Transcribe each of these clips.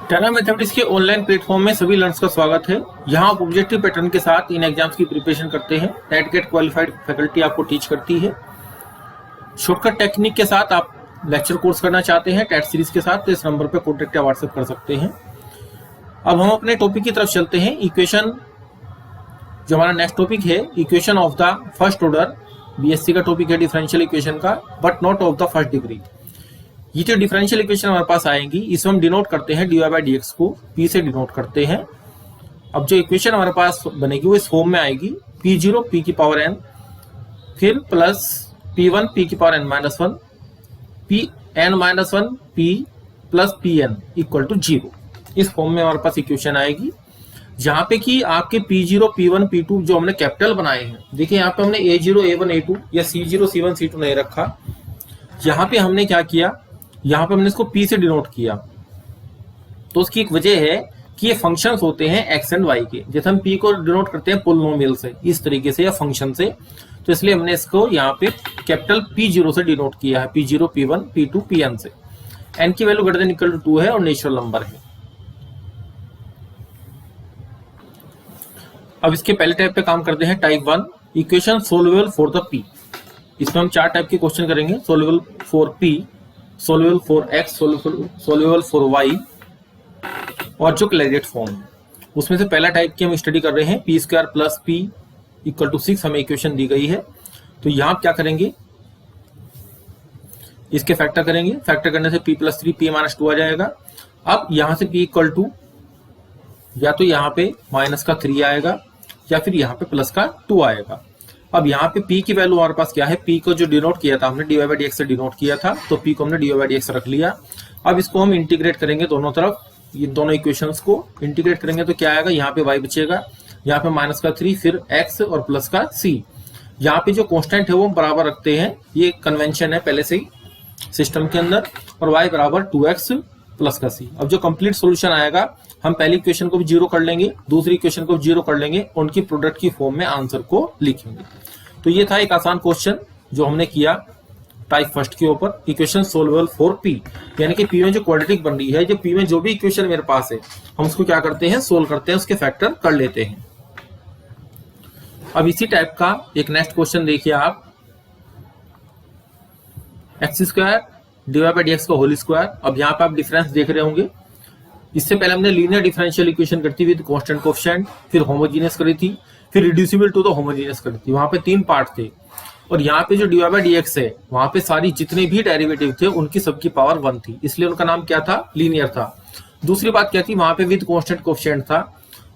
Tata mathematics के online platform में सभी लर्नर्स का स्वागत है। यहाँ आप ऑब्जेक्टिव पैटर्न के साथ इन एग्जाम्स की प्रिपरेशन करते हैं। नेट गेट क्वालिफाइड फैकल्टी आपको टीच करती है। शॉर्टकट टेक्निक के साथ आप लेक्चर कोर्स करना चाहते हैं टेट सीरीज के साथ तो इस नंबर पर कॉन्टेक्ट या व्हाट्सएप कर सकते हैं। अब हम अपने टॉपिक की तरफ चलते हैं। इक्वेशन जो हमारा नेक्स्ट टॉपिक है, equation of the first order. BSc का टॉपिक है डिफरेंशियल इक्वेशन का, but not of the first degree. ये जो डिफरेंशियल इक्वेशन हमारे पास आएंगी इसमें हम डिनोट करते हैं dy बाई dx को p से डिनोट करते हैं। अब जो इक्वेशन हमारे पास बनेगी वो इस फॉर्म में आएगी p0 p की पावर n, फिर प्लस p1 p की power n minus 1, pn minus 1 p plus pn equal to 0। इस फॉर्म में हमारे पास इक्वेशन आएगी जहां पे कि आपके p0 p1 p2 जो हमने कैपिटल बनाए हैं। देखिए यहाँ पे हमने a0 a1 a2 या c0 c1 c2 नहीं रखा। यहाँ पे हमने क्या किया, यहाँ पे हमने इसको p से डिनोट किया। तो उसकी एक वजह है कि ये फंक्शंस होते हैं x एंड y के। जैसे हम p को डिनोट करते हैं पोलिनोमियल से, इस तरीके से या फंक्शन से, तो इसलिए हमने इसको यहाँ पे कैपिटल p0 से डिनोट किया है, p0 p1 p2 pn से। n की value greater than equal to 2 है और नेचुरल नंबर है। अब इसके पहले टाइप पे काम करते हैं, type 1, equation solvable for the p। इसमें हम 4 टाइप के क्वेश्चन करेंगे। Solvable for p, solvable for x, solvable for y और जो क्लैरियट फॉर्म है। उसमें से पहला टाइप की हम स्टडी कर रहे हैं। p square plus p equal to 6 हमें इक्वेशन दी गई है। तो यहाँ क्या करेंगे, इसके फैक्टर करेंगे। फैक्टर करने से p प्लस 3 p माइनस 2 आ जाएगा। अब यहाँ से p इक्वल टू या तो यहाँ पे माइनस का 3 आएगा या फिर यहाँ पे प्लस का 2 आएगा। अब यहाँ पे p की वैल्यू हमारे पास क्या है, p को जो डिनोट किया था हमने dy बाई dx से डिनोट किया था, तो p को हमने dy बाई dx रख लिया। अब इसको हम इंटीग्रेट करेंगे दोनों तरफ, ये दोनों इक्वेशंस को इंटीग्रेट करेंगे तो क्या आएगा, यहाँ पे y बचेगा, यहाँ पे माइनस का 3, फिर x और प्लस का c। यहाँ पे जो कॉन्स्टेंट है वो हम बराबर रखते हैं, ये कन्वेंशन है पहले से ही सिस्टम के अंदर, और y बराबर 2x प्लस का c। अब जो कंप्लीट सोल्यूशन आएगा, हम पहली इक्वेशन को भी 0 कर लेंगे, दूसरी इक्वेशन को भी 0 कर लेंगे, उनकी प्रोडक्ट की फॉर्म में आंसर को लिखेंगे। तो ये था एक आसान क्वेश्चन जो हमने किया टाइप फर्स्ट के ऊपर, इक्वेशन सोल्वेबल फॉर p। यानी कि p में जो क्वाड्रेटिक बन रही है, जो p में जो भी इक्वेशन मेरे पास है, हम उसको क्या करते हैं, सोल्व करते हैं, उसके फैक्टर कर लेते हैं। अब इसी टाइप का एक नेक्स्ट क्वेश्चन देखिए आप, x square divide by dx का होल स्क्वायर। अब यहाँ पे आप डिफरेंस देख रहे होंगे, इससे पहले हमने लीनियर डिफरेंशियल इक्वेशन करती हुई कांस्टेंट कोएफिशिएंट, फिर होमोजेनियस करी थी, फिर रिड्यूसिबल टू द होमोजेनियस करी थी। वहां पे 3 पार्ट थे, और यहाँ पे जो dy बाई dx है, वहां पे सारी जितने भी डेरिवेटिव थे उनकी सबकी पावर 1 थी, इसलिए उनका नाम क्या था, लीनियर था। दूसरी बात क्या थी, वहां पे विद कांस्टेंट कोएफिशिएंट था,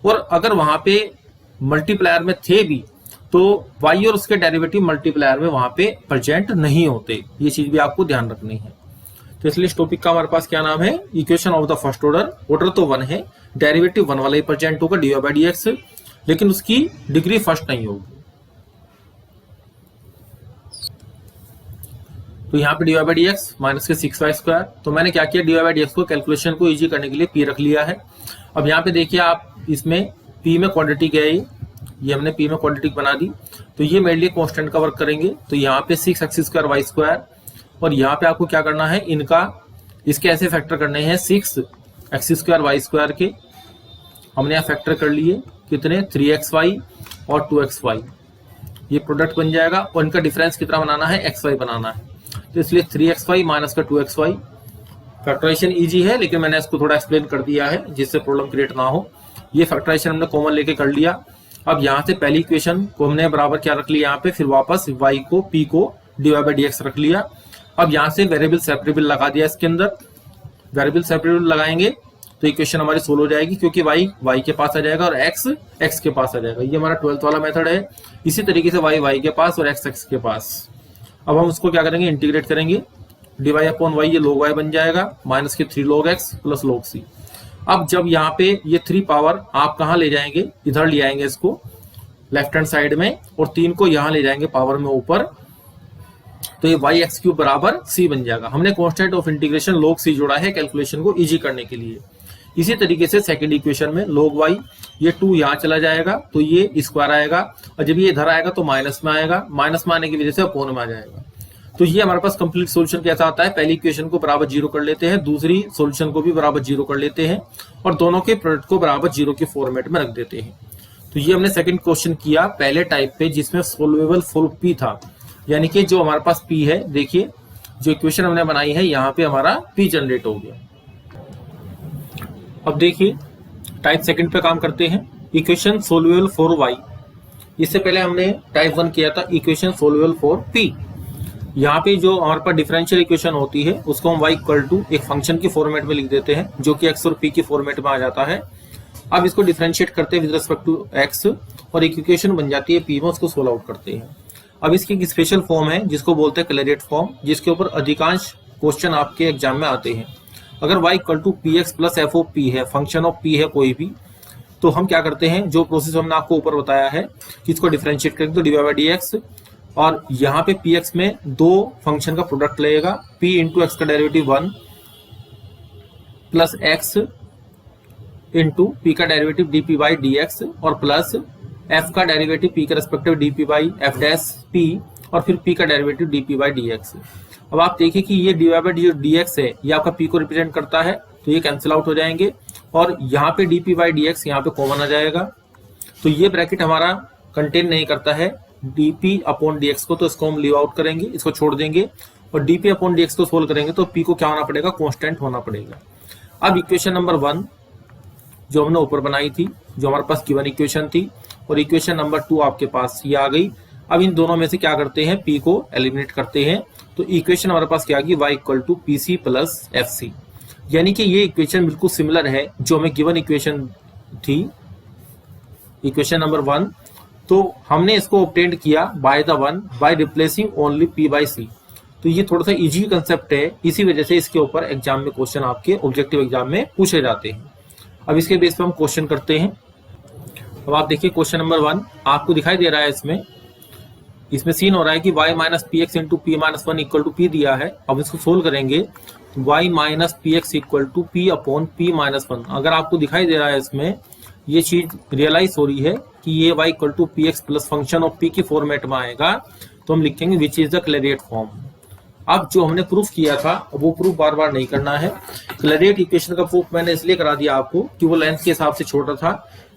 और अगर वहां पे मल्टीप्लायर में थे भी तो y और उसके डेरिवेटिव मल्टीप्लायर में वहां पे प्रेजेंट नहीं होते। ये चीज भी आपको ध्यान रखनी है। तो इसलिए इस टॉपिक का हमारे पास क्या नाम है, equation of the first order. Order तो 1 है, डेरिवेटिव 1 वाला ही प्रेजेंट होगा dy बाई dx, लेकिन उसकी डिग्री फर्स्ट नहीं होगी। तो यहाँ पे dy बाई dx माइनस के 6y स्क्वायर। तो मैंने क्या किया, dy बाई dx को कैलकुलेशन को इजी करने के लिए p रख लिया है। अब यहाँ पे देखिए आप, इसमें p में क्वाड्रेटिक है, ये हमने p में क्वाड्रेटिक बना दी, तो ये मेरे लिए कांस्टेंट का वर्क करेंगे। तो यहाँ पे 6x स्क्वायर y स्क्वायर, और यहाँ पे आपको क्या करना है, इसके ऐसे फैक्टर करने हैं 6x स्क्वायर y स्क्वायर के। हमने यहाँ फैक्टर कर लिए कितने, 3xy और 2xy, ये प्रोडक्ट बन जाएगा, और इनका डिफरेंस कितना बनाना है, xy बनाना है। तो इसलिए 3xy माइनस का 2xy। फैक्टराइजेशन इजी है, लेकिन मैंने इसको थोड़ा एक्सप्लेन कर दिया है जिससे प्रॉब्लम क्रिएट ना हो। ये फैक्टराइजेशन हमने कॉमन लेके कर लिया। अब यहाँ से पहली इक्वेशन को हमने बराबर क्या रख लिया, यहाँ पे फिर वापस y को p को dy बाई dx रख लिया। अब यहाँ से वेरिएबल सेपरेबल लगा दिया, इसके अंदर वेरिएबल सेपरेबल लगाएंगे तो इक्वेशन हमारी सोल्व हो जाएगी, क्योंकि y के पास आ जाएगा और x के पास आ जाएगा। ये हमारा 12th वाला मेथड है। इसी तरीके से y के पास और x के पास। अब हम उसको क्या करेंगे, इंटीग्रेट करेंगे, dy अपॉन y, ये log y बन जाएगा, माइनस के 3 log x plus log c। अब जब यहाँ पे ये 3 पावर आप कहाँ ले जाएंगे, इधर ले आएंगे इसको लेफ्ट हैंड साइड में, और 3 को यहाँ ले जाएंगे पावर में ऊपर, तो ये y x क्यूब बराबर c बन जाएगा। हमने constant of integration log c जोड़ा है कैलकुलेशन को इजी करने के लिए। इसी तरीके से सेकंड इक्वेशन में log y, ये 2 यहाँ चला जाएगा तो ये स्क्वायर आएगा, और जब ये इधर आएगा तो माइनस में आएगा, माइनस में आने की वजह से अपोन में आ जाएगा। तो ये हमारे पास कंप्लीट सॉल्यूशन कैसा आता है, पहली इक्वेशन को बराबर 0 कर लेते हैं, दूसरी सॉल्यूशन को भी बराबर 0 कर लेते हैं और दोनों के प्रोडक्ट को बराबर 0 के फॉर्मेट में रख देते हैं। तो ये हमने सेकंड क्वेश्चन किया पहले टाइप पे जिसमें सोल्वेबल फॉर पी था, यानी कि जो हमारे पास पी है, देखिए जो इक्वेशन हमने बनाई है यहाँ पे हमारा पी जनरेट हो गया। अब देखिए टाइप सेकंड पे काम करते हैं, इक्वेशन सोल्वेबल फॉर वाई। इससे पहले हमने टाइप 1 किया था इक्वेशन सोल्वेबल फॉर पी। यहाँ पे जो हमारे पास डिफरेंशियल इक्वेशन होती है उसको हम y इक्वल टू एक फंक्शन के फॉर्मेट में लिख देते हैं जो कि x और p के फॉर्मेट में आ जाता है। अब इसको डिफरेंशिएट करते हैं विद रिस्पेक्ट टू x और एक इक्वेशन बन जाती है p में, उसको सोल्व आउट करते हैं। अब इसकी एक स्पेशल फॉर्म है जिसको बोलते हैं क्लेरियट फॉर्म, जिसके ऊपर अधिकांश क्वेश्चन आपके एग्जाम में आते हैं। अगर y equal to P x plus f of p है, फंक्शन ऑफ p है कोई भी, तो हम क्या करते हैं, जो प्रोसेस हमने आपको ऊपर बताया है कि इसको डिफरेंशिएट करेंगे तो डिवाइड बाय dx, और यहाँ पे px में दो फंक्शन का प्रोडक्ट लगेगा, p इंटू एक्स का derivative 1 plus x into p का डेरिवेटिव dp बाई dx और प्लस f का डेरिवेटिव p के respective dp by f dash p और फिर p का डेरिवेटिव dp बाई dx। अब आप देखिए कि ये डिवाइड बाई dx है, ये आपका p को रिप्रेजेंट करता है तो ये कैंसिल आउट हो जाएंगे और यहाँ पे dp बाई dx यहाँ पे कॉमन आ जाएगा। तो ये ब्रैकेट हमारा कंटेन नहीं करता है dp अपॉन dx को, तो इसको हम लीव आउट करेंगे, इसको छोड़ देंगे और dp अपॉन dx को सोल्व करेंगे तो p को क्या होना पड़ेगा, कांस्टेंट होना पड़ेगा। अब इक्वेशन नंबर 1 जो हमने ऊपर बनाई थी, जो हमारे पास गिवन इक्वेशन थी, और इक्वेशन नंबर 2 आपके पास ये आ गई। अब इन दोनों में से क्या करते हैं, p को एलिमिनेट करते हैं, तो इक्वेशन हमारे पास क्या आ गई, y equal to P C plus F C. यानी कि ये इक्वेशन बिल्कुल सिमिलर है जो हमें गिवन इक्वेशन थी, इक्वेशन नंबर 1। तो हमने इसको ऑब्टेन किया by the one by replacing only p by C. तो ये थोड़ा सा इजी कंसेप्ट है, इसी वजह से इसके ऊपर एग्जाम में क्वेश्चन आपके ऑब्जेक्टिव एग्जाम में पूछे जाते हैं। अब इसके बेस पे हम क्वेश्चन करते हैं। अब आप देखिए क्वेश्चन नंबर 1 आपको दिखाई दे रहा है, इसमें सीन हो रहा है कि y minus p x into p minus 1 equal to p दिया है। अब इसको सोल्व करेंगे, y minus p x equal to p upon p minus 1। अगर आपको दिखाई दे रहा है इसमें ये चीज रियलाइज हो रही है कि ये y equal to P x plus function of p के फॉर्मेट में आएगा, तो हम लिखेंगे which is the Clairaut form. अब जो हमने प्रूफ किया था वो प्रूफ बार बार नहीं करना है। क्लेरियट इक्वेशन का प्रूफ मैंने इसलिए करा दिया आपको कि वो लेंथ के हिसाब से छोटा था,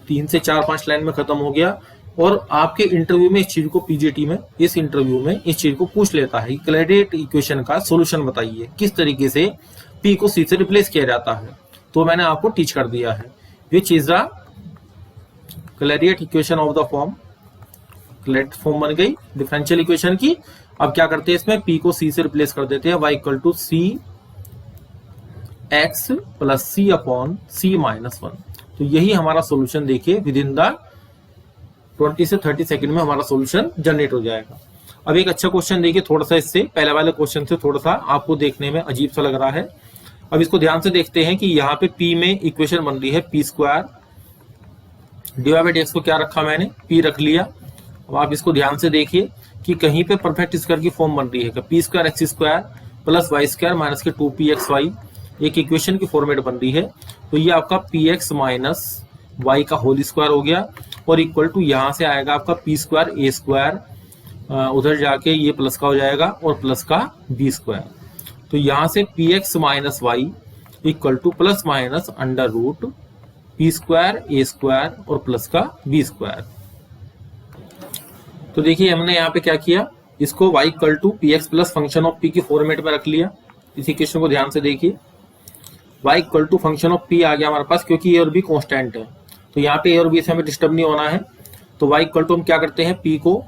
3 से 4-5 लाइन में खत्म हो गया, और आपके इंटरव्यू में इस चीज को पीजीटी में इस इंटरव्यू में इस चीज को पूछ लेता है, क्लेरियट इक्वेशन का सॉल्यूशन बताइए, किस तरीके से p को c से रिप्लेस किया जाता है। तो मैंने आपको टीच कर दिया है which is the Clairaut equation of the form. Clairaut form बन गई डिफरेंशियल इक्वेशन की। अब क्या करते हैं, इसमें p को c से रिप्लेस कर देते हैं, y equal to c x plus c upon c minus 1। तो यही हमारा सॉल्यूशन देखिए विद इन द 20 से 30 सेकंड में हमारा सॉल्यूशन जनरेट हो जाएगा। अब एक अच्छा क्वेश्चन देखिए, थोड़ा सा इससे पहले वाले क्वेश्चन से थोड़ा सा आपको देखने में अजीब सा लग रहा है। अब इसको ध्यान से देखते हैं कि यहाँ पे p में इक्वेशन बन रही है p square, divide by dx को क्या रखा मैंने, p रख लिया। अब आप इसको ध्यान से देखिए कि कहीं पे परफेक्ट स्क्वायर की फॉर्म बन रही है, p square x square plus y square minus k 2pxy एक इक्वेशन की फॉर्मेट बन रही है। तो ये आपका px माइनस वाई का होल स्क्वायर हो गया, और इक्वल टू यहाँ से आएगा आपका पी स्क्वायर ए स्क्वायर, उधर जाके ये प्लस का हो जाएगा और प्लस का बी स्क्वायर। तो यहाँ से px minus Y equal to plus minus under root P square A square और प्लस का बी स्क्वायर। तो देखिए हमने यहाँ पे क्या किया, इसको y equal to P x plus function of p की फॉर्मेट में रख लिया। इस इक्वेशन को ध्यान से देखिए, y equal to function of p आ गया हमारे पास, क्योंकि ए और बी कांस्टेंट है, तो यहाँ पे ए और बी से हमें डिस्टर्ब नहीं होना है। तो y इक्वल टू हम क्या करते हैं, p को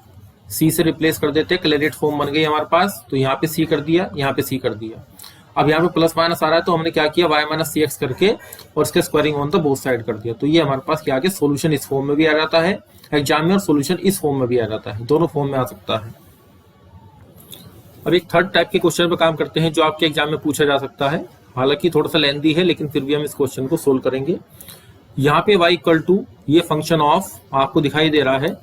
c से रिप्लेस कर देते हैं, क्लेरियट फॉर्म बन गई हमारे पास। तो यहाँ पे c कर दिया, यहाँ पे c कर दिया। अब यहाँ पे प्लस माइनस आ रहा है, तो हमने क्या किया, y माइनस सी एक्स करके और इसके squaring on the both side कर दिया। तो ये हमारे पास क्या आ गया, सोल्यूशन इस फॉर्म में भी आ जाता है एग्जाम में, और सोल्यूशन इस फॉर्म में भी आ जाता है, दोनों फॉर्म में आ सकता है। अब एक थर्ड टाइप के क्वेश्चन पे काम करते हैं जो आपके एग्जाम में पूछा जा सकता है, हालांकि थोड़ा सा लेंथी है लेकिन फिर भी हम इस क्वेश्चन को सोल्व करेंगे। यहाँ पे y इक्वल टू ये फंक्शन ऑफ आपको दिखाई दे रहा है,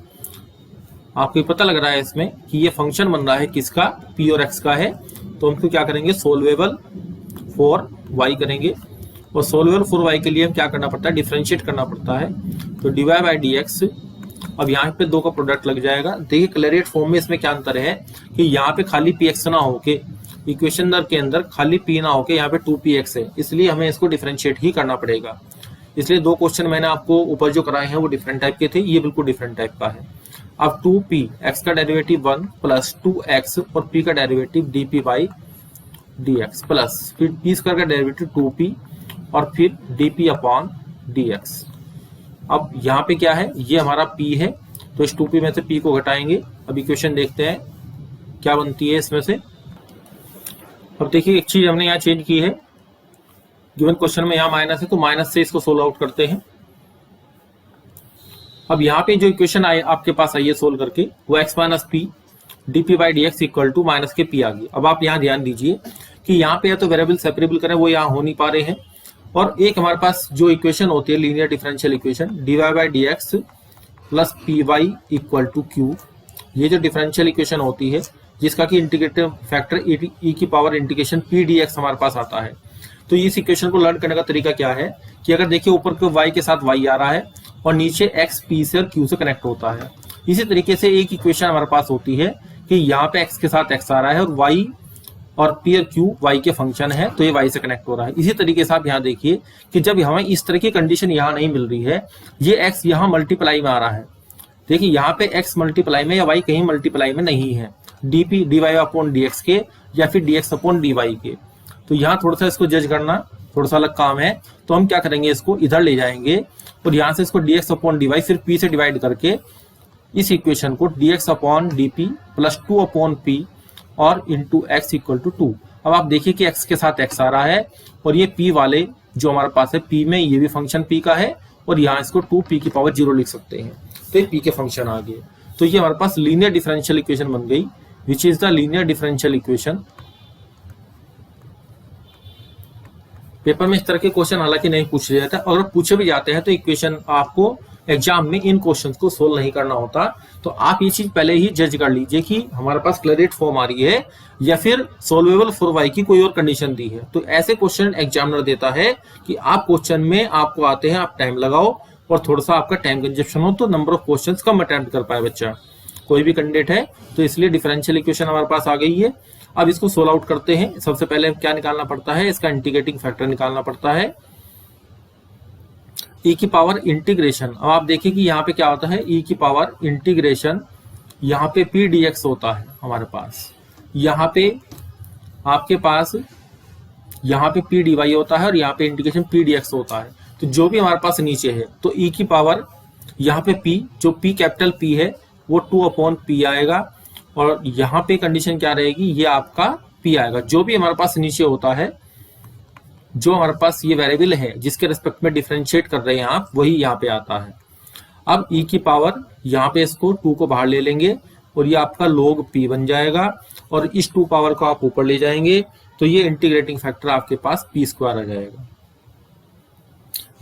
आपको पता लग रहा है इसमें कि ये फंक्शन बन रहा है किसका, p और x का है। तो हम क्या करेंगे, सोल्वेबल फॉर y करेंगे, और सोल्वेबल फॉर y के लिए हम क्या करना पड़ता है, डिफरेंशिएट करना पड़ता है। तो डिवाइड बाय dx अब यहाँ पे 2 का प्रोडक्ट लग जाएगा। देखिए क्लैरियट फॉर्म में इसमें क्या अंतर है कि यहाँ पे खाली px ना होके, इक्वेशन के अंदर खाली p ना होके यहाँ पे 2px है, इसलिए हमें इसको डिफरेंशिएट ही करना पड़ेगा। इसलिए 2 क्वेश्चन मैंने आपको ऊपर जो कराए हैं वो डिफरेंट टाइप के थे, ये बिल्कुल डिफरेंट टाइप का है। अब 2p, x का डेरिवेटिव 1 प्लस 2x और p का derivative dp by dx plus फिर p स्क्वायर का डेरिवेटिव 2p और फिर dp अपॉन dx। अब यहाँ पे क्या है, ये हमारा p है, तो इस 2p में से p को घटाएंगे। अब इक्वेशन देखते हैं क्या बनती है इसमें से। अब देखिए एक चीज हमने यहाँ चेंज की है, गिवन क्वेश्चन में यहाँ माइनस है तो माइनस से इसको सोल्व आउट करते हैं। अब यहाँ पे जो इक्वेशन आए आपके पास आई है सोल्व करके, वो x minus p dp by dx equal to minus k p आ गई। अब आप यहाँ ध्यान दीजिए कि यहाँ पे या तो वेरिएबल सेपरेबल करें, वो यहाँ हो नहीं पा रहे हैं, और एक हमारे पास जो इक्वेशन होती है linear differential equation dy by dx plus p y equal to q, ये जो डिफरेंशियल इक्वेशन होती है जिसका कि इंटीग्रेटिव फैक्टर e की पावर इंटीग्रेशन पी dx हमारे पास आता है। तो इस इक्वेशन को लर्न करने का तरीका क्या है कि अगर देखिए ऊपर के y के साथ y आ रहा है और नीचे x p से और q से कनेक्ट होता है, इसी तरीके से एक इक्वेशन हमारे पास होती है कि यहाँ पे x के साथ x आ रहा है और y और p और q y के फंक्शन है, तो ये y से कनेक्ट हो रहा है। इसी तरीके से आप यहाँ देखिए कि जब हमें इस तरह की कंडीशन यहाँ नहीं मिल रही है, ये x यहाँ मल्टीप्लाई में आ रहा है, देखिए यहाँ पे x मल्टीप्लाई में या y कहीं मल्टीप्लाई में नहीं है, dp dy अपॉन dx के या फिर dx अपॉन dy के। तो यहाँ थोड़ा सा इसको जज करना थोड़ा सा अलग काम है, तो हम क्या करेंगे, इसको इधर ले जाएंगे और यहाँ से इसको dx अपॉन dy फिर p से डिवाइड करके इस इक्वेशन को dx upon dp plus 2 upon p और इंटू x इक्वल टू 2। अब आप देखिए कि x के साथ x आ रहा है और ये p वाले जो हमारे पास है p में, ये भी फंक्शन p का है और यहाँ इसको 2p की पावर 0 लिख सकते हैं, तो ये p के फंक्शन आ गए। तो ये हमारे पास लीनियर डिफरेंशियल इक्वेशन बन गई, विच is the linear differential equation. Paper में इस तरह के क्वेश्चन हालांकि नहीं पूछे जाते, और अगर पूछे भी जाते हैं तो इक्वेशन आपको एग्जाम में इन क्वेश्चंस को सोल्व नहीं करना होता। तो आप ये चीज पहले ही जज कर लीजिए कि हमारे पास क्लैरियट फॉर्म आ रही है या फिर सोल्वेबल फॉर वाई की कोई और कंडीशन दी है। तो ऐसे क्वेश्चन एग्जामिनर देता है कि आप क्वेश्चन में आपको आते हैं, आप टाइम लगाओ और थोड़ा सा आपका टाइम कंजप्शन हो तो number of questions come attempt कर पाए बच्चा, कोई भी कैंडिडेट है। तो इसलिए डिफरेंशियल इक्वेशन हमारे पास आ गई है। अब इसको सोल्व आउट करते हैं। सबसे पहले क्या निकालना पड़ता है, इसका इंटीग्रेटिंग फैक्टर निकालना पड़ता है, e की पावर इंटीग्रेशन। अब आप देखिए कि यहाँ पे क्या होता है, e की पावर इंटीग्रेशन, यहाँ पे p dx होता है हमारे पास, यहाँ पे आपके पास यहाँ पे p dy होता है और यहाँ पे इंटीग्रेशन p dx होता है। तो जो भी हमारे पास नीचे है तो e की पावर यहाँ पे p, जो p कैपिटल p है वो 2 अपॉन p आएगा, और यहाँ पे कंडीशन क्या रहेगी, ये आपका p आएगा। जो भी हमारे पास नीचे होता है, जो हमारे पास ये वेरिएबल है जिसके रिस्पेक्ट में डिफरेंशिएट कर रहे हैं आप, वही यहाँ पे आता है। अब e की पावर यहाँ पे इसको 2 को बाहर ले लेंगे और ये आपका log p बन जाएगा, और इस 2 पावर को आप ऊपर ले जाएंगे तो ये इंटीग्रेटिंग फैक्टर आपके पास p स्क्वायर आ जाएगा।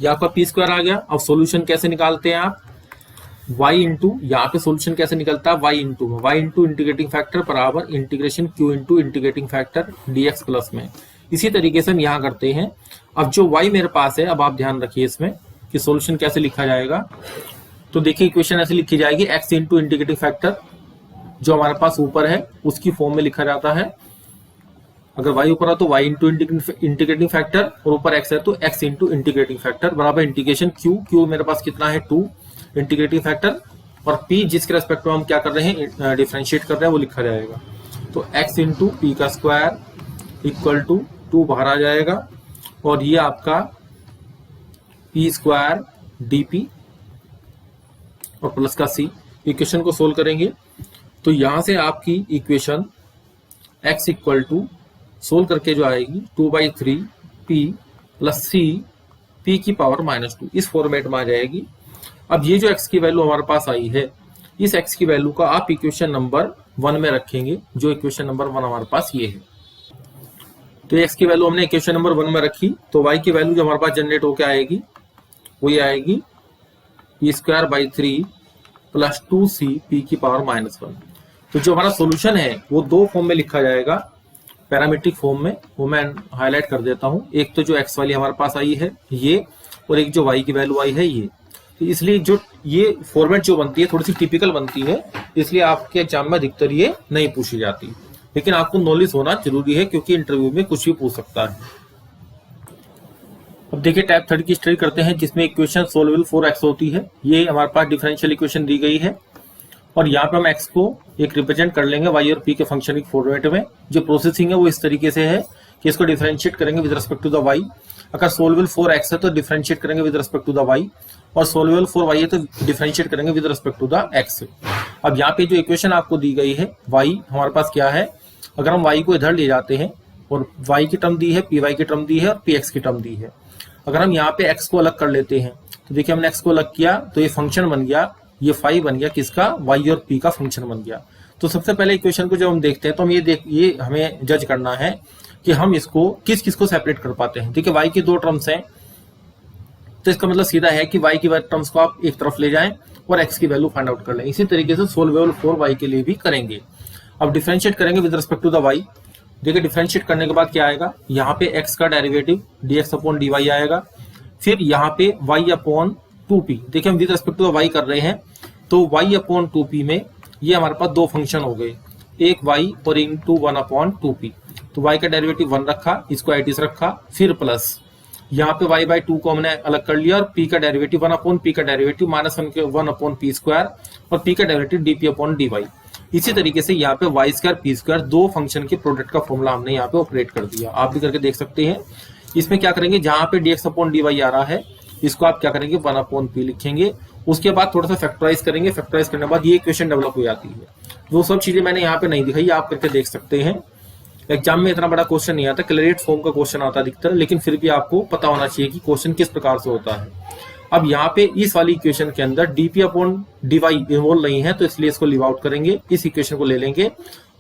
ये आपका p स्क्वायर आ गया। अब सॉल्यूशन कैसे निकालते हैं आप, y इंटू, यहाँ पे सॉल्यूशन कैसे निकलता है, y इंटू इंटीग्रेटिंग फैक्टर बराबर integration q into integrating factor dx plus में। इसी तरीके से हम यहाँ करते हैं। अब जो y मेरे पास है, अब आप ध्यान रखिए इसमें कि सॉल्यूशन कैसे लिखा जाएगा। तो देखिए इक्वेशन ऐसे लिखी जाएगी, x इंटू इंटीग्रेटिंग फैक्टर जो हमारे पास ऊपर है उसकी फॉर्म में लिखा जाता है। अगर y ऊपर है तो y इंटू इंटीग्रेटिंग फैक्टर और ऊपर x है तो x इंटू इंटीग्रेटिंग फैक्टर बराबर इंटीग्रेशन q मेरे पास कितना है 2 इंटीग्रेटिंग फैक्टर, और p जिसके रेस्पेक्ट में हम क्या कर रहे हैं, डिफरेंशिएट कर रहे हैं, वो लिखा जाएगा। तो x इंटू पी का स्क्वायर इक्वल टू 2 बाहर आ जाएगा, और ये आपका p स्क्वायर dp और प्लस का c। इक्वेशन को सोल्व करेंगे तो यहां से आपकी equation x equal to solve करके जो आएगी 2/3 p प्लस c p की पावर -2, इस फॉर्मेट में आ जाएगी। अब ये जो x की वैल्यू हमारे पास आई है, इस x की वैल्यू का आप इक्वेशन नंबर 1 में रखेंगे, जो इक्वेशन नंबर 1 हमारे पास ये है। तो x की वैल्यू हमने इक्वेशन नंबर 1 में रखी, तो y की वैल्यू जो हमारे पास जनरेट होकर आएगी वो ये आएगी p² 3 प्लस 2c p की पावर -1। तो जो हमारा सॉल्यूशन है वो 2 फॉर्म में लिखा जाएगा, पैरामीट्रिक फॉर्म में, वो मैं हाईलाइट कर देता हूं। एक तो जो x वाली हमारे पास आई है ये, और एक जो y की वैल्यू आई है ये। तो इसलिए जो ये फॉर्मेट जो बनती है थोड़ी सी टिपिकल बनती है, इसलिए आपके एग्जाम में अधिकतर ये नहीं पूछी जाती। लेकिन आपको नॉलेज होना जरूरी है क्योंकि इंटरव्यू में कुछ भी पूछ सकता है। अब देखिए टाइप 30 की स्टडी करते हैं जिसमें इक्वेशन सोल्वेबल फॉर एक्स होती है। ये हमारे पास डिफरेंशियल इक्वेशन दी गई है और यहाँ पे हम एक्स को एक रिप्रेजेंट कर लेंगे वाई और पी के फंक्शन की फॉर्मेट में। जो प्रोसेसिंग है वो इस तरीके से है कि इसको डिफरेंशिएट करेंगे with respect to the y. अगर सोल्वेबल फॉर एक्स है तो डिफरेंशिएट करेंगे with respect to the y, और सोल्वेबल फॉर वाई है तो डिफरेंशिएट करेंगे with respect to the x. अब यहाँ पे जो इक्वेशन आपको दी गई है वाई, हमारे पास क्या है, अगर हम वाई को इधर ले जाते हैं और वाई की टर्म दी है, पी वाई की टर्म दी है और पी एक्स की टर्म दी है। अगर हम यहाँ पे एक्स को अलग कर लेते हैं तो देखिए हमने एक्स को अलग किया तो ये फंक्शन बन गया, ये फाई बन गया किसका, वाई और पी का फंक्शन बन गया। तो सबसे पहले इक्वेशन को जब हम देखते हैं तो हम ये हमें जज करना है कि हम इसको किस किस को सेपरेट कर पाते हैं। देखिए वाई की दो टर्म्स हैं तो इसका मतलब सीधा है कि वाई की टर्म्स को आप एक तरफ ले जाएं और एक्स की वैल्यू फाइंड आउट कर लें। इसी तरीके से सोल्वेबल फॉर वाई के लिए भी करेंगे। अब डिफरेंशिएट करेंगे with respect to the y. देखिए डिफरेंशिएट करने के बाद क्या आएगा, यहाँ पे एक्स का डेरिवेटिव dx अपॉन dy आएगा, फिर यहाँ पे y अपॉन 2p। देखिए हम with respect to the y कर रहे हैं तो y अपॉन 2p में ये हमारे पास दो फंक्शन हो गए, एक y और इंटू 1 अपॉन 2p। तो y का डेरिवेटिव 1 रखा, इसको एट इज रखा, फिर प्लस यहाँ पे y बाई 2 को हमने अलग कर लिया और p का डेरिवेटिव 1 अपॉन p का derivative minus 1 upon p square और p का डेरिवेटिव dp अपॉन dy। इसी तरीके से यहाँ पे वाई स्क्वायर पी स्क्वायर दो फंक्शन के प्रोडक्ट का फॉर्मूला हमने यहाँ पे ऑपरेट कर दिया। आप भी करके देख सकते हैं। इसमें क्या करेंगे, जहां पे dx अपॉन dy आ रहा है इसको आप क्या करेंगे 1 अपॉन p लिखेंगे, उसके बाद थोड़ा सा फैक्टराइज करेंगे। फैक्टराइज करने के बाद ये इक्वेशन डेवलप हो जाती है। वो सब चीजें मैंने यहाँ पे नहीं दिखाई, आप करके देख सकते हैं। एग्जाम में इतना बड़ा क्वेश्चन नहीं आता, क्लियरेट फॉर्म का क्वेश्चन आता अधिकतर, लेकिन फिर भी आपको पता होना चाहिए कि क्वेश्चन किस प्रकार से होता है। अब यहाँ पे इस वाली इक्वेशन के अंदर dp अपॉन dy इन्वॉल्व नहीं है तो इसलिए इसको लीव आउट करेंगे, इस इक्वेशन को ले लेंगे।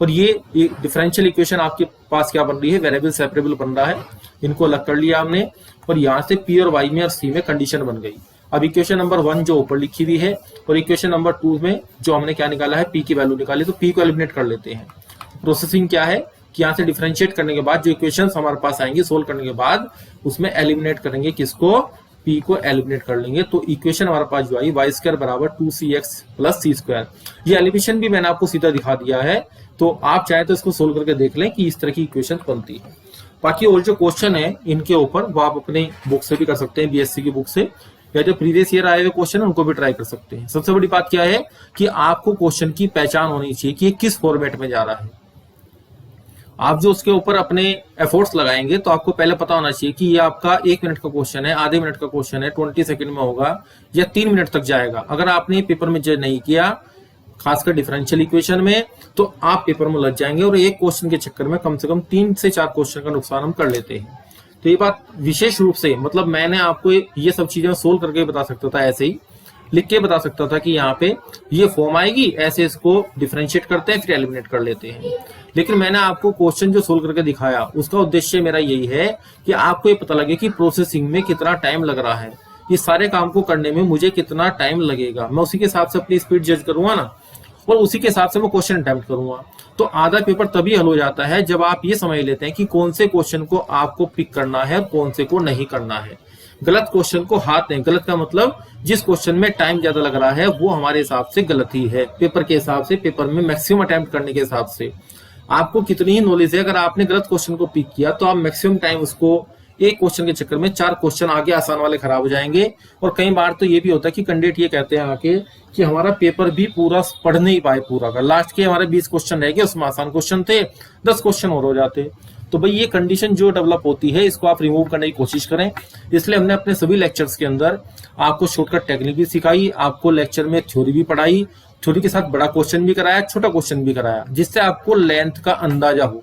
और ये डिफरेंशियल इक्वेशन आपके पास क्या बन रही है, वेरिएबल सेपरेबल बन रहा है। इनको अलग कर लिया हमने और यहाँ से p और y में और c में कंडीशन बन गई। अब इक्वेशन नंबर 1 जो ऊपर लिखी हुई है और इक्वेशन नंबर 2 में जो हमने क्या निकाला है, p की वैल्यू निकाली, तो p को एलिमिनेट कर लेते हैं। प्रोसेसिंग क्या है कि यहाँ से डिफरेंशिएट करने के बाद जो इक्वेशन हमारे पास आएंगे सोल्व करने के बाद उसमें एलिमिनेट करेंगे, किसको, p को एलिमिनेट कर लेंगे। तो इक्वेशन हमारे पास जो आई वाई स्क्वायर बराबर 2cx प्लस सी स्क्वायर। ये एलिमिनेशन भी मैंने आपको सीधा दिखा दिया है, तो आप चाहे तो इसको सोल्व करके देख लें कि इस तरह की इक्वेशन बनती है। बाकी और जो क्वेश्चन है इनके ऊपर वो आप अपने बुक से भी कर सकते हैं, बीएससी की बुक से, या जो प्रीवियस ईयर आए हुए क्वेश्चन है उनको भी ट्राई कर सकते हैं। सबसे बड़ी बात क्या है कि आपको क्वेश्चन की पहचान होनी चाहिए कि ये किस फॉर्मेट में जा रहा है। आप जो उसके ऊपर अपने एफर्ट्स लगाएंगे तो आपको पहले पता होना चाहिए कि ये आपका 1 मिनट का क्वेश्चन है, आधे मिनट का क्वेश्चन है, 20 सेकंड में होगा या 3 मिनट तक जाएगा। अगर आपने पेपर में जज नहीं किया, खासकर डिफरेंशियल इक्वेशन में, तो आप पेपर में लग जाएंगे और एक क्वेश्चन के चक्कर में कम से कम 3 से 4 क्वेश्चन का नुकसान हम कर लेते हैं। तो ये बात विशेष रूप से, मतलब मैंने आपको ये सब चीजें सोल्व करके बता सकता था, ऐसे ही लिख के बता सकता था कि यहाँ पे ये फॉर्म आएगी, ऐसे इसको डिफरेंशिएट करते हैं फिर एलिमिनेट कर लेते हैं। लेकिन मैंने आपको क्वेश्चन जो सोल्व करके दिखाया उसका उद्देश्य मेरा यही है कि आपको ये पता लगे कि प्रोसेसिंग में कितना टाइम लग रहा है, इस सारे काम को करने में मुझे कितना टाइम लगेगा। मैं उसी के हिसाब से अपनी स्पीड जज करूंगा ना, और उसी के हिसाब से मैं क्वेश्चन अटेम्प्ट करूंगा। तो आधा पेपर तभी हल हो जाता है जब आप ये समझ लेते हैं कि कौन से क्वेश्चन को आपको पिक करना है और कौन से को नहीं करना है। गलत क्वेश्चन को हाथ नहीं, गलत का मतलब जिस क्वेश्चन में टाइम ज्यादा लग रहा है वो हमारे हिसाब से गलत ही है, पेपर के हिसाब से, पेपर में मैक्सिमम अटेम्प्ट करने के हिसाब से। आपको कितनी ही नॉलेज है, अगर आपने गलत क्वेश्चन को पिक किया तो आप मैक्सिमम टाइम उसको, एक क्वेश्चन के चक्कर में 4 क्वेश्चन आगे आसान वाले खराब हो जाएंगे। और कई बार तो ये भी होता है कि कैंडिडेट ये कहते हैं आके कि हमारा पेपर भी पूरा पढ़ नहीं पाए पूरा का, लास्ट के हमारे 20 क्वेश्चन रह गए, उसमें आसान क्वेश्चन थे, 10 क्वेश्चन और हो जाते। तो भाई ये कंडीशन जो डेवलप होती है इसको आप रिमूव करने की कोशिश करें। इसलिए हमने अपने सभी लेक्चर्स के अंदर आपको शॉर्टकट टेक्निक भी सिखाई, आपको लेक्चर में थ्योरी भी पढ़ाई, थ्योरी के साथ बड़ा क्वेश्चन भी कराया, छोटा क्वेश्चन भी कराया, जिससे आपको लेंथ का अंदाजा हो।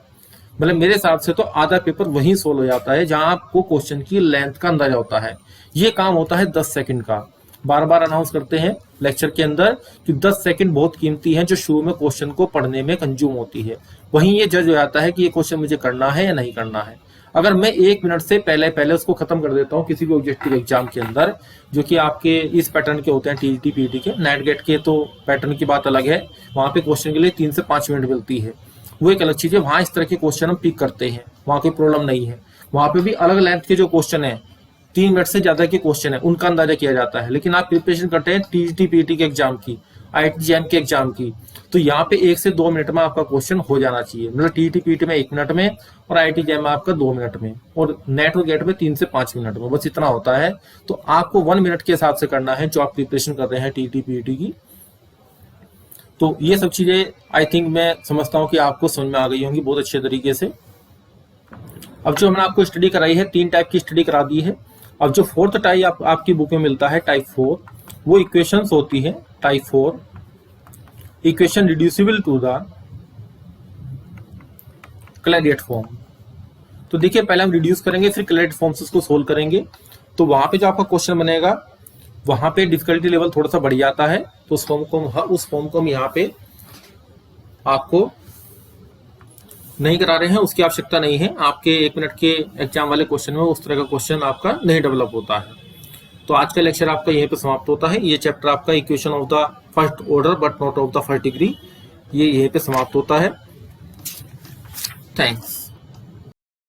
मतलब मेरे हिसाब से तो आधा पेपर वहीं सोल्व हो जाता है जहां आपको क्वेश्चन की लेंथ का अंदाजा होता है। ये काम होता है 10 सेकंड का। बार बार अनाउंस करते हैं लेक्चर के अंदर कि 10 सेकंड बहुत कीमती है जो शुरू में क्वेश्चन को पढ़ने में कंज्यूम होती है। वहीं ये जज हो जाता है कि ये क्वेश्चन मुझे करना है या नहीं करना है। अगर मैं 1 मिनट से पहले उसको खत्म कर देता हूँ किसी भी ऑब्जेक्टिव एग्जाम के अंदर, जो कि आपके इस पैटर्न के होते हैं, टीजीटी पीटी के, नेट गेट के तो पैटर्न की बात अलग है, वहां पे क्वेश्चन के लिए 3 से 5 मिनट मिलती है, वो एक अलग चीज है। वहां इस तरह के क्वेश्चन हम पिक करते हैं, वहां कोई प्रॉब्लम नहीं है। वहां पे भी अलग लेंथ के जो क्वेश्चन है 3 मिनट से ज्यादा के क्वेश्चन है उनका अंदाजा किया जाता है। लेकिन आप प्रिपरेशन करते हैं टीजीटी पीटी के एग्जाम की, आईआईटी जैम के एग्जाम की, तो यहाँ पे 1 से 2 मिनट में आपका क्वेश्चन हो जाना चाहिए। मतलब टीजीटी पीटी में 1 मिनट में और आईआईटी जैम में आपका 2 मिनट में, और नेट और गेट में 3 से 5 मिनट में, बस इतना होता है। तो आपको 1 मिनट के हिसाब से करना है जो आप प्रिपरेशन कर रहे हैं टीजीटी पीटी की। तो ये सब चीजें आई थिंक मैं समझता हूँ कि आपको समझ में आ गई होंगी बहुत अच्छे तरीके से। अब जो हमने आपको स्टडी कराई है, 3 टाइप की स्टडी करा दी है। अब जो 4th टाइप आपकी बुक में मिलता है, टाइप 4, वो इक्वेशंस होती है। Type 4 equation reducible to the Clairaut form. तो देखिए पहले हम रिड्यूस करेंगे, फिर क्लैरियट फॉर्म से उसको सोल्व करेंगे। तो वहां पे जो आपका क्वेश्चन बनेगा वहां पे डिफिकल्टी लेवल थोड़ा सा बढ़ जाता है। तो उस फॉर्म को हम यहाँ पे आपको नहीं करा रहे हैं, उसकी आवश्यकता नहीं है। आपके 1 मिनट के एग्जाम वाले क्वेश्चन में उस तरह का क्वेश्चन आपका नहीं डेवलप होता है। तो आज का लेक्चर आपका यहीं पे समाप्त होता है। ये चैप्टर आपका equation of the first order but not of the first degree, ये यहीं पे समाप्त होता है। थैंक्स।